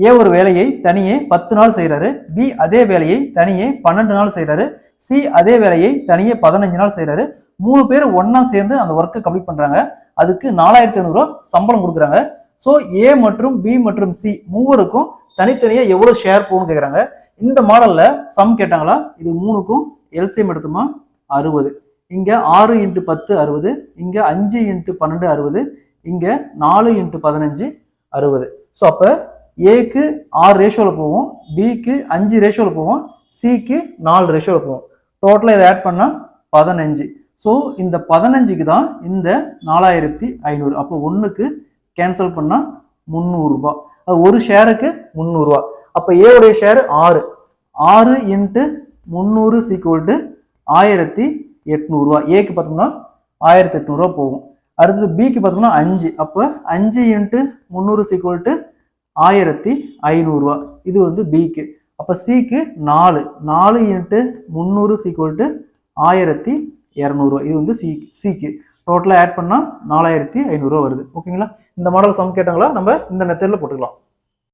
ஏ ஒரு வேலையை தனியே 10 நாள் செய்கிறாரு, பி அதே வேலையை தனியே 12 நாள் செய்கிறாரு, சி அதே வேலையை தனியே 15 நாள் செய்கிறாரு. 3 பேர் ஒன்னா சேர்ந்து அந்த ஒர்க்கை கம்ப்ளீட் பண்றாங்க. அதுக்கு 4500 ரூபாய் சம்பளம் கொடுக்குறாங்க. ஸோ ஏ மற்றும் பி மற்றும் சி மூவருக்கும் தனித்தனியா எவ்வளவு ஷேர் போகணும்னு கேட்குறாங்க. இந்த மாடல்ல சம் கேட்டாங்களா? இது மூணுக்கும் எல்சிஎம் எடுத்துமா 60. இங்க 6 × 10 60, இங்க 5 × 12 60, இங்க 4 × 15 60. ஸோ அப்ப ஏக்கு 6 ரேஷியோல போவோம், பிக்கு 5 ரேஷியோல போவோம், சிக்கு 4 ரேஷியோல போவோம். டோட்டலா இதை ஆட் பண்ணா 15. ஸோ இந்த 15க்கு தான் இந்த 4500. அப்போ ஒன்றுக்கு கேன்சல் பண்ணா 300 ரூபாய். அது ஒரு ஷேருக்கு 300 ரூபாய். அப்போ ஏ உடைய ஷேர் 6. 6 × 300 = 1800 ரூபாய். ஏக்கு பார்த்தோம்னா 1800 ரூபாய் போகும். அடுத்தது பிக்கு பார்த்தோம்னா 5. அப்போ 5 × 300 = 1500 ரூபாய். இது வந்து பிக்கு. அப்போ சிக்கு 4. 4 × 300 = 1200 ரூபாய். இது வந்து சிக்கு. டோட்டலாக ஆட் பண்ணால் 4500 ரூபாய் வருது. ஓகேங்களா? இந்த மாடல் சம் கேட்டாங்களா? நம்ம இந்த மெத்தடில் போட்டுக்கலாம்.